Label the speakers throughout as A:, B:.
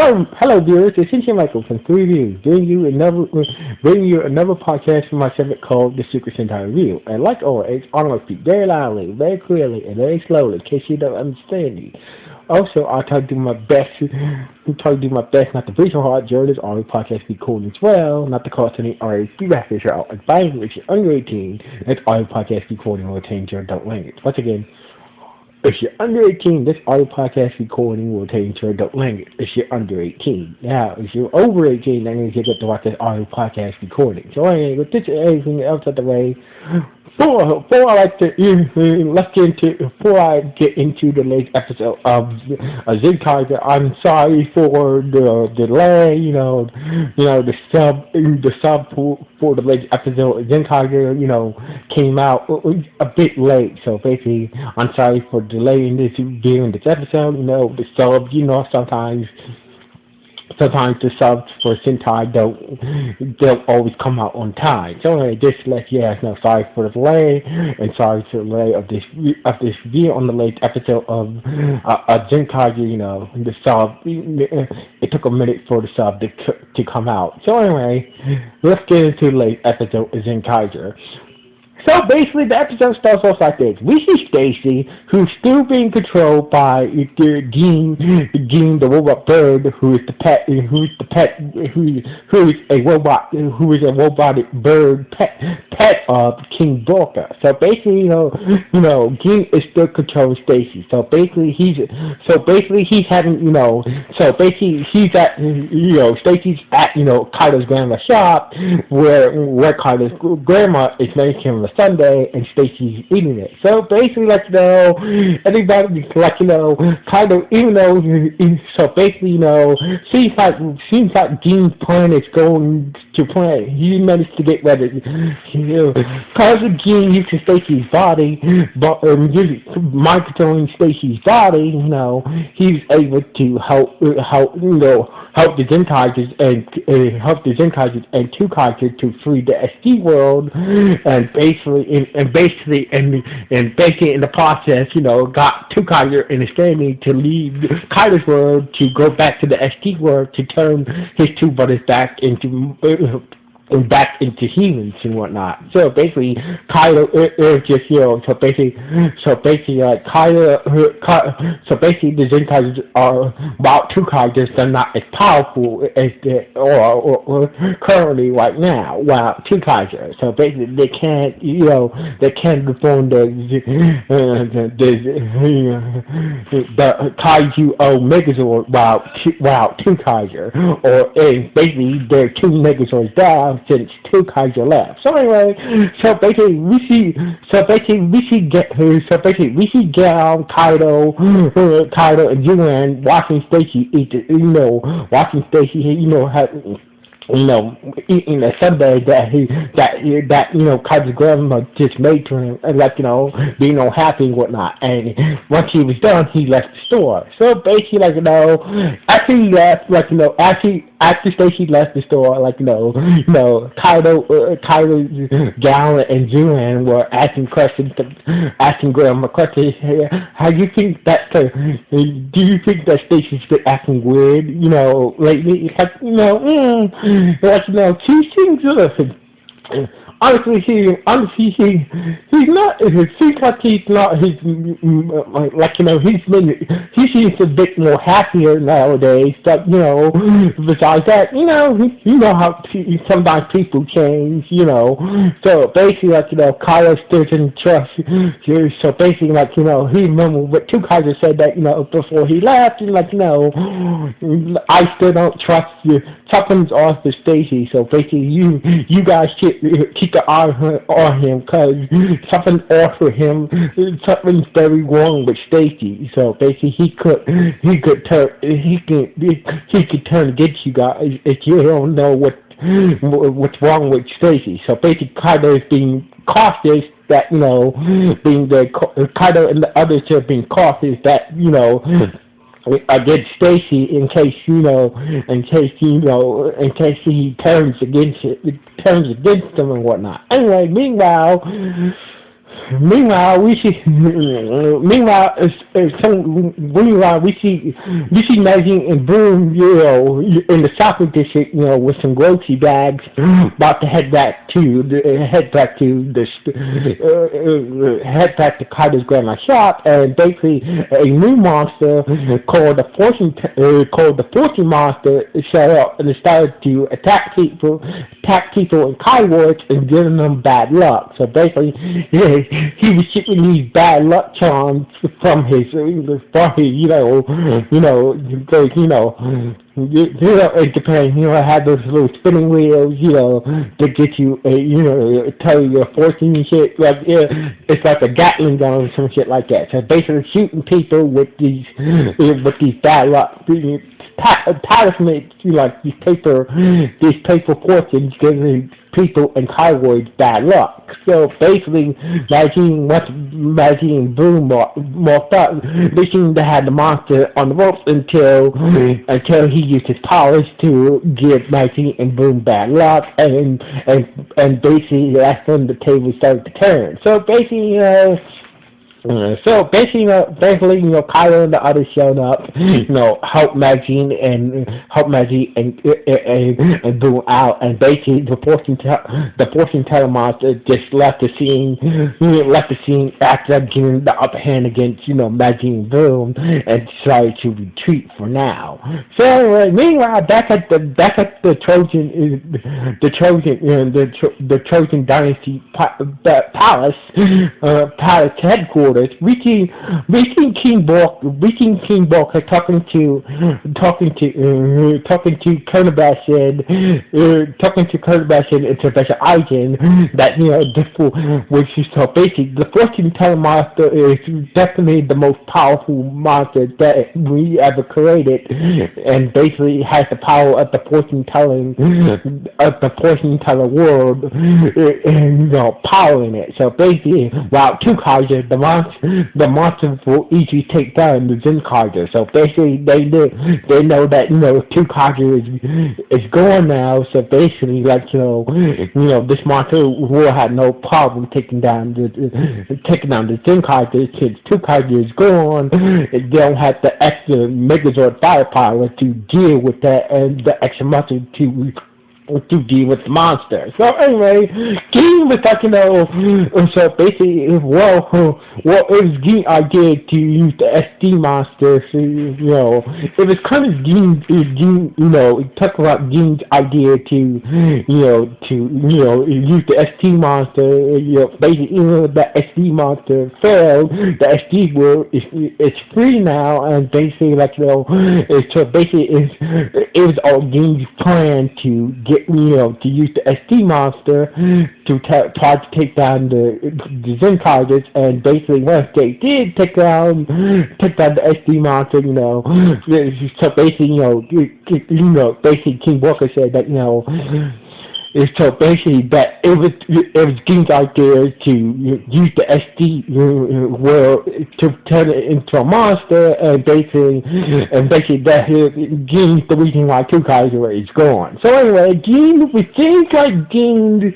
A: Hello, viewers. It's Michael from 3Views, bringing you another podcast from my segment called The Secret Sentai Review. And like always, I'm going to speak very loudly, very clearly, and very slowly in case you don't understand me. Also, I'll try to do my best. Not to breach your heart during this audio podcast recording as well, not to cause any RAC reference out. Advising if you're under 18, this audio podcast recording will contain your adult language. Once again, if you're under 18, this audio podcast recording will contain your adult language. If you're under 18. Now, if you're over 18, that means you get to watch this audio podcast recording. So anyway, with this and everything else out the way, before I get into the latest episode of Zenkaiger, I'm sorry for the delay. The sub for the latest episode of Zenkaiger, came out a bit late. So basically, I'm sorry for delaying this during this episode. The sub, sometimes the subs for Sentai don't always come out on time. So anyway, just to let you guys know, sorry for the delay, and sorry for the delay of this video on the late episode of Zenkaiger. The sub, it took a minute for the sub to come out. So anyway, let's get into the late episode of Zenkaiger. So basically, the episode starts off like this. We see Stacy, who's still being controlled by Dean, the robot bird, who is a robotic bird pet of King Borka. So basically, Dean is still controlling Stacy. So basically, he's Stacy's at Kaido's grandma's shop, where Kaido's grandma is making him Sunday, and Stacy's eating it. So basically, everybody, Kaido, even though, so basically, seems like Dean's plan is going to plan. He managed to get ready, because of Dean using Stacy's body, but mind controlling Stacy's body, he's able to help the Zenkaigers and two Kaigers to free the SD world, and basically in the process, got two Kaiser in understanding to leave Kaiser's world to go back to the SD world to turn his two brothers back into humans and whatnot. So basically, Kaido is just the Zenkai's are about two Kaigers. They're not as powerful as or currently right now. Wow, two Kaigers. So basically, they can't perform the Kaiju Megazord while two Kaiser, or basically there are two Megazords down since two Kaiser left. So anyway, we see Gal, Kaido and Yuan watching Stacy eat eating a Sunday that Kaiser's grandma just made for him, and being all happy and whatnot. And once he was done, he left the store. So basically, after he left, after Stacy left the store, Kaido, Gal, and Juan were asking grandma questions. How do you think that Stacy's been acting weird, lately? It's she seems honestly, he's not. It seems like he's not. He seems a bit more happier nowadays. But besides that, how sometimes people change. So basically, Kyle still didn't trust. So basically, he remembered what two Kaiser said that before he left. And I still don't trust you. Something's off with Stacy. So basically, you guys should keep the eye on him, because something's off with him. Something's very wrong with Stacy. So basically, he could turn against you guys if you don't know what's wrong with Stacy. So basically, Kaido is being cautious that Kaido and the others are being cautious that against Stacy in case he turns against them and whatnot. Anyway, meanwhile, Meanwhile, we see. Meanwhile, we see Maggie and Boom, in the shopping district, with some grocery bags, about to head back to Carter's grandma's shop, and basically a new monster called the Fortune Monster showed up and started to attack people in Kai words and giving them bad luck. So basically, he was shipping these bad luck charms from his, because in Japan, had those little spinning wheels, to get you, tell you your fortune and shit. Like, it's like a Gatling gun or some shit like that. So basically, shooting people with these bad luck. Talismans, like these paper fortunes, giving people in Kaiwoids bad luck. So basically, Maggie and Boom walked up. They seemed to have the monster on the ropes until he used his powers to give Maggie and Boom bad luck, and basically that's when the table started to turn. So basically, Kylo and the others showed up, help Maggie and Boo out, and basically the fortune teller monster just left the scene after giving the upper hand against Maggie and Boo, and decided to retreat for now. So meanwhile, back at the Trojan Dynasty palace headquarters. We see King Bork talking to Colonel Bastion, and Professor Eisen that which is so basically the fortune teller monster is definitely the most powerful monster that we ever created, and basically has the power of the fortune teller world, and power in it. So basically, while Kikai, the monster will easily take down the Zenkaiger. So basically, they know that Kikai is gone now. So basically, this monster will have no problem taking down the Zenkaiger since Kikai is gone. They don't have the extra Megazord firepower to deal with that, and the extra monster to deal with the monster. So anyway, Ging was so basically, it was Ging's idea to use the SD monster. So, it was kind of it talked about Ging's idea to use the SD monster. Basically, the SD monster failed. The SD world is free now, and basically, it was all Ging's plan to get to use the SD monster to try to take down the Zenkaigers, and basically once they did take down the SD monster, so basically, King Walker said that so basically that it was Ging's idea to use the SD world to turn it into a monster, and basically that Ging's the reason why Kikai is gone. So anyway, it seems like Ging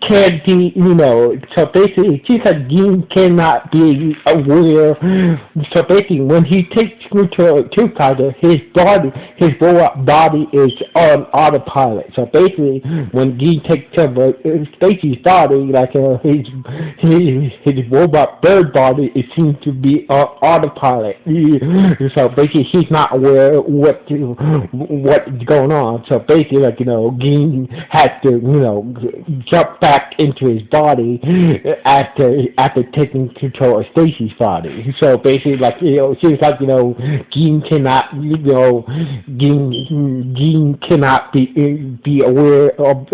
A: can't be, so basically it seems like Ging cannot be aware. So basically when he takes control of Kikai, his robot body is on autopilot. So basically when Ging takes over Stacy's body, his robot bird body, it seems to be on autopilot. So basically he's not aware of what's going on. So basically Ging has to jump back into his body after taking control of Stacy's body. So basically, it seems like Ging cannot be aware of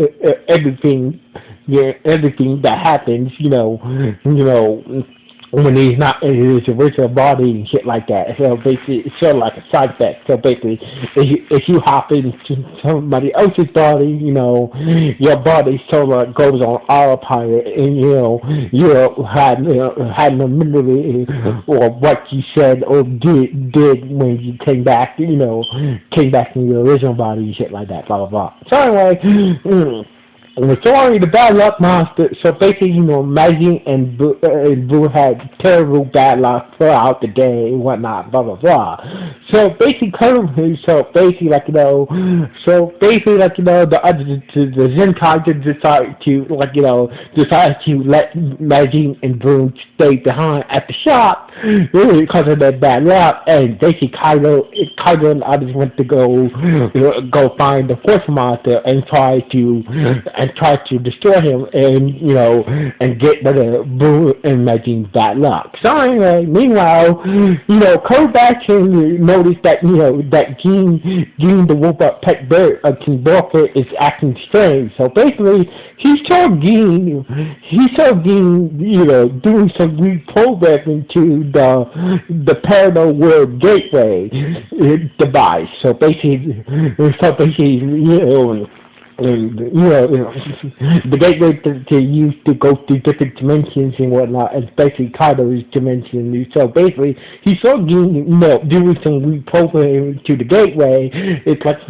A: everything that happens. When he's not in his original body and shit like that. So basically, it's sort of like a side effect. So basically, if you hop into somebody else's body, your body sort of goes on autopilot, and you had no memory or what you said or did when you came back in your original body and shit like that. Blah blah blah. So anyway. Sorry, the bad luck monster. So basically, Maggie and Boo had terrible bad luck throughout the day and whatnot, blah blah blah. So basically, the other the Zenkaiger decided to let Maggie and Boo stay behind at the shop really because of that bad luck, and basically Kaido and others went to go find the force monster and try to destroy him and get rid of Boo and Maggie's bad luck. So anyway, meanwhile, Kobashi noticed that that Gene the wolf up pet bird of King Borka is acting strange. So basically he saw Gene doing some reprogramming to the parallel world gateway device. The gateway to use to go through different dimensions and whatnot, and basically Kaido's dimension. So basically, he saw Gin, doing some reprogramming to the gateway. It's like,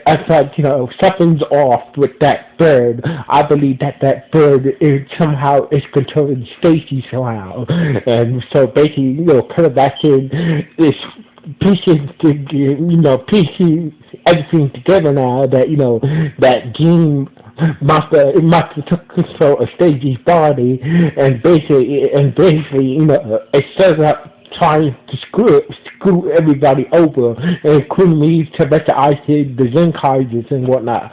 A: I thought, something's off with that bird. I believe that bird somehow is controlling Stacy somehow, and so basically, Kardashian is piecing everything together now that Gene must have took control of Stacey's body and basically it set up trying to screw everybody over, including me, to better isolate the Zenkaigers and whatnot.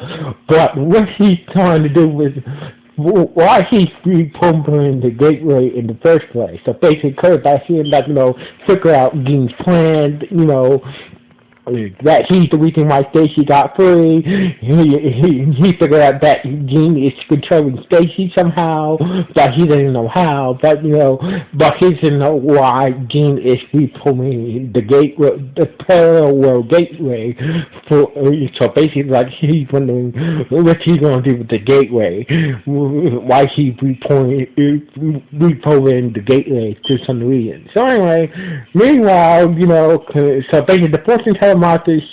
A: But what he's trying to do is why he's reprogramming the gateway in the first place. So basically, Kurt by seeing figure out Gene's plan, that he's the reason why Stacy got free. He figured out that Gene is controlling Stacy somehow, but he doesn't know how. But he doesn't know why Gene is reprogramming the gateway, the parallel world gateway. So basically, he's wondering what he's gonna do with the gateway. Why he reprogramming the gateway to some reason. So anyway, meanwhile, so basically the fortune teller monsters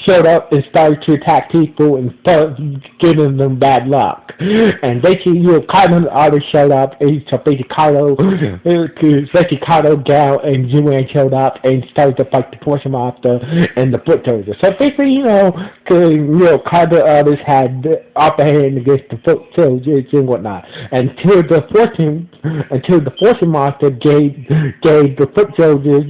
A: showed up and started to attack people and started giving them bad luck. And basically, Kaido and others showed up, and so basically Kaido, Gal, and Zuan showed up and started to fight the fortune monster and the foot soldiers. So basically, Kaido and others had the upper hand against the foot soldiers and whatnot until the fortune monster gave the foot soldiers,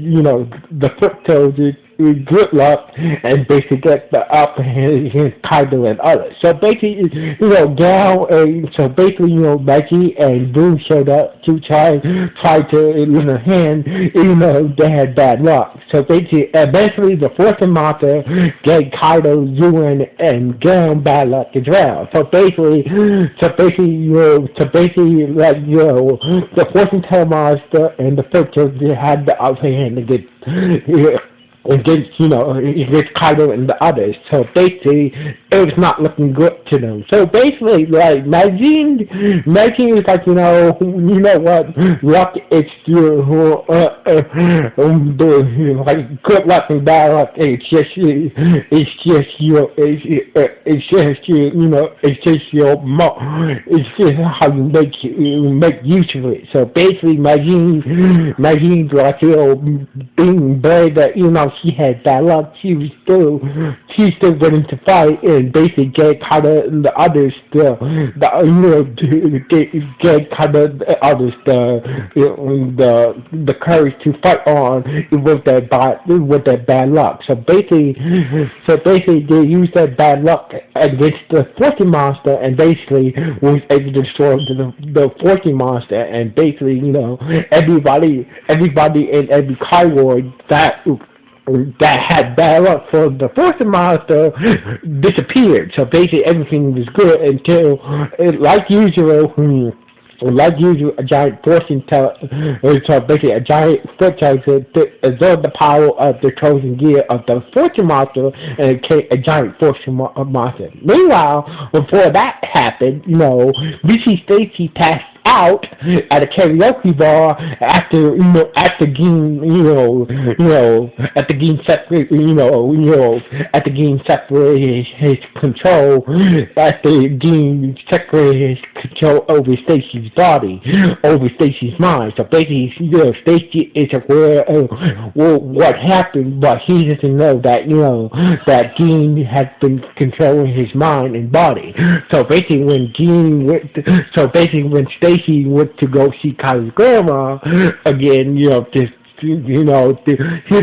A: good luck and basically get the upper hand against Kaido and others. So basically, Maggie and Boom showed up to try to lend a hand, even though they had bad luck. So basically, eventually the fortune monster gave Kaido, Zuan, and Gal bad luck as well. So basically, the fortune teller monster and the foot had the upper hand against Kaido and the others. So basically, it was not looking good to them. So basically, Maggie is like, what, luck is good luck and bad luck. It's just how you make use of it. So basically, Maggie's like, being brave that, she had bad luck. She's still willing to fight and basically get Kaido and the others get Kaido and the others the courage to fight on with that bad luck. So basically they used that bad luck against the fortune monster and basically was able to destroy the fortune monster, and basically everybody in every Kaiward that had bad luck for the fortune monster disappeared. So basically everything was good until, like usual, a giant fortune teller, so basically a giant foot soldier absorbed the power of the chosen gear of the fortune monster and became a giant fortune monster. Meanwhile, before that happened, we see Stacy passed out at a karaoke bar after after getting after getting separate after getting separated his control after getting separated his control over Stacy's body, over Stacy's mind. So basically, Stacy is aware of what happened, but he doesn't know that that Gene has been controlling his mind and body. So basically, when Stacy went to go see Kylie's grandma again, he's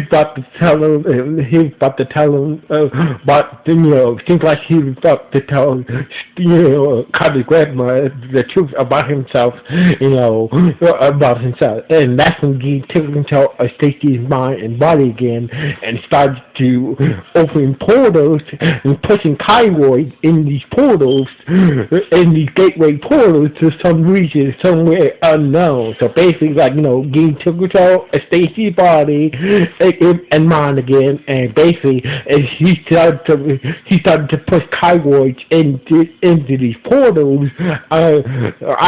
A: about to tell him. He's about to tell him about. Seems like he's about to tell Kylie's grandma the truth about himself. About himself, and that's when he took control of Stacy's mind and body again, and started to open portals and pushing Kyroids in these portals, in these gateway portals to some region somewhere unknown. So basically, Gene took control of Stacy's body and mind again, and basically, he started to push Kyroids into these portals. I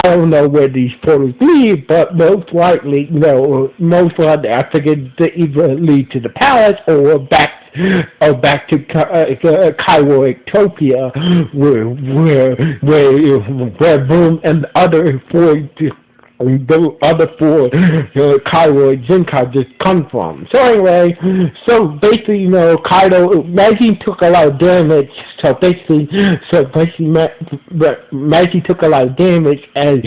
A: don't know where these portals lead, but most likely, I figured they either lead to the palace or back to Kairoitopia, where Boom and the other four Kairoid Zenkaiger come from. So anyway, basically, Kaido, Maggie took a lot of damage. So basically, Maggie took a lot of damage, and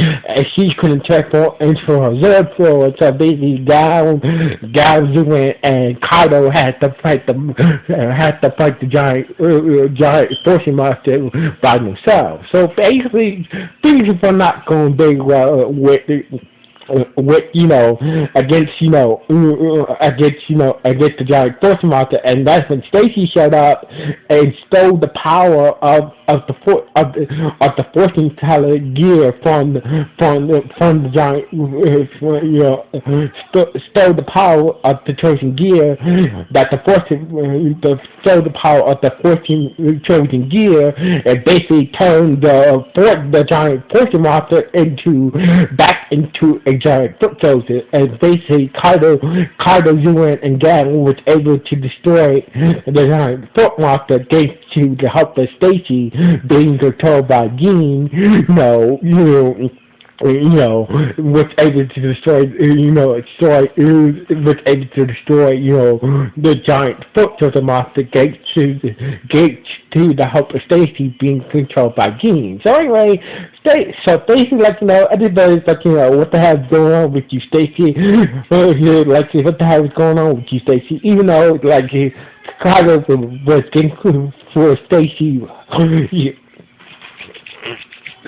A: she couldn't transform into her Zerd form. So basically, Gao went, and Kaido had to fight the giant fortune monster by themselves. So basically, things were not going very well with against the giant force monster, and that's when Stacy showed up and stole the power of the fortune teller gear from the giant stole the power of the Trojan gear that stole the power of the fortune Trojan gear, and basically turned the giant fortune monster back into a giant foot soldier, and basically Kaido, Yuan, and Gang was able to destroy the giant foot monster thanks to the help of Stacy being controlled by Gene. Was able to destroy, the giant foot of the monster gates to the help of Stacy being controlled by Gene. So anyway, so basically, everybody's what the hell is going on with you, Stacy? What the hell is going on with you, Stacy? Even though, Chicago was getting for Stacy.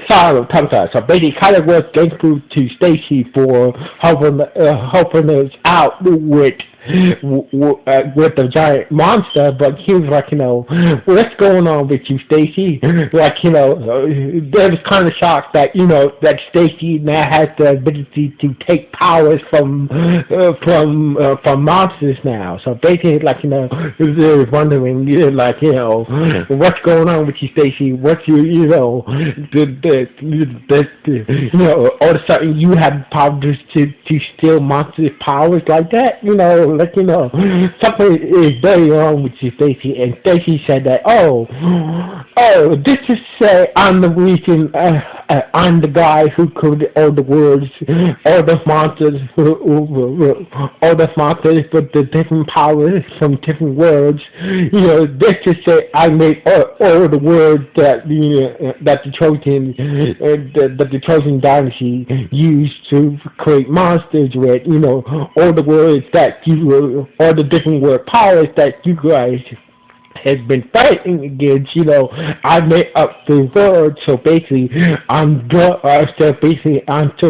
A: So basically, Kyler was thankful to Stacy for helping us out with the giant monster, but he was what's going on with you, Stacy? They was kind of shocked that that Stacy now has the ability to take powers from monsters now. So basically, they were wondering, what's going on with you, Stacy? What's all of a sudden you have powers to steal monsters' powers like that? Something is very wrong with you, Stacy. And Stacy said that, this is I'm the reason, I'm the guy who created all the words, all the monsters with the different powers from different words. This is I made all the words that the Trojan dynasty used to create monsters with. All the words that all the different word powers that you guys has been fighting against. I made up the words, so basically I'm sort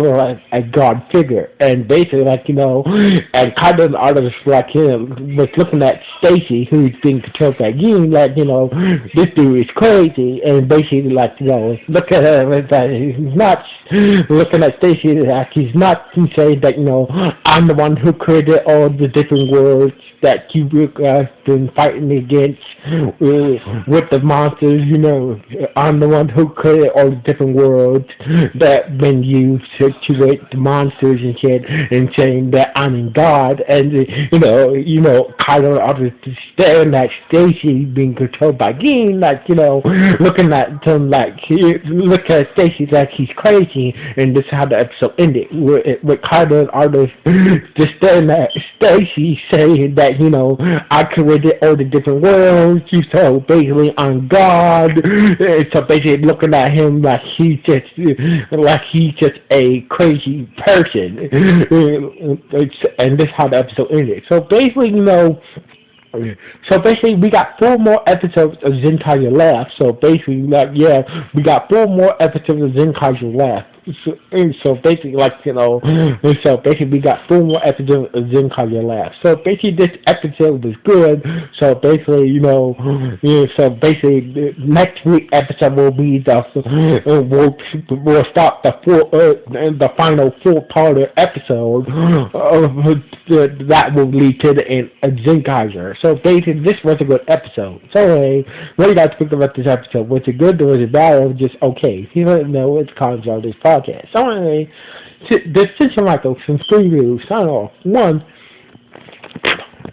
A: of like a god figure, and basically and kind of the artist was looking at Stacy, who's being controlled by Gene, this dude is crazy, and basically look at her like he's nuts, looking at Stacy like he's nuts, and saying that I'm the one who created all the different words that you guys been fighting against with the monsters. I'm the one who created all the different worlds that been used to create the monsters and shit, and saying that I'm in God, and kind of others staring at Stacy being controlled by Dean, like looking at him like look at Stacy like he's crazy, and this is how the episode ended with Carter and others just staring at Stacy saying that I created all the different worlds. So basically, I'm God. So basically, looking at him like he's just a crazy person. And this is how the episode ended. So basically, we got 4 more episodes of Zenkaiger left. So basically, we got 4 more episodes of Zenkaiger left. So basically, we got 4 more episodes of Zenkaiger left. So basically, this episode was good. So basically, the next week episode will be we'll start the final 4-parter episode that will lead to the end of Zenkaiger. So basically, this was a good episode. So anyway, what do you guys think about this episode? Was it good or was it bad or was it just okay? If you don't know, it's comments on this podcast. So anyway, this is Michael from Screw You. Sign off. 1.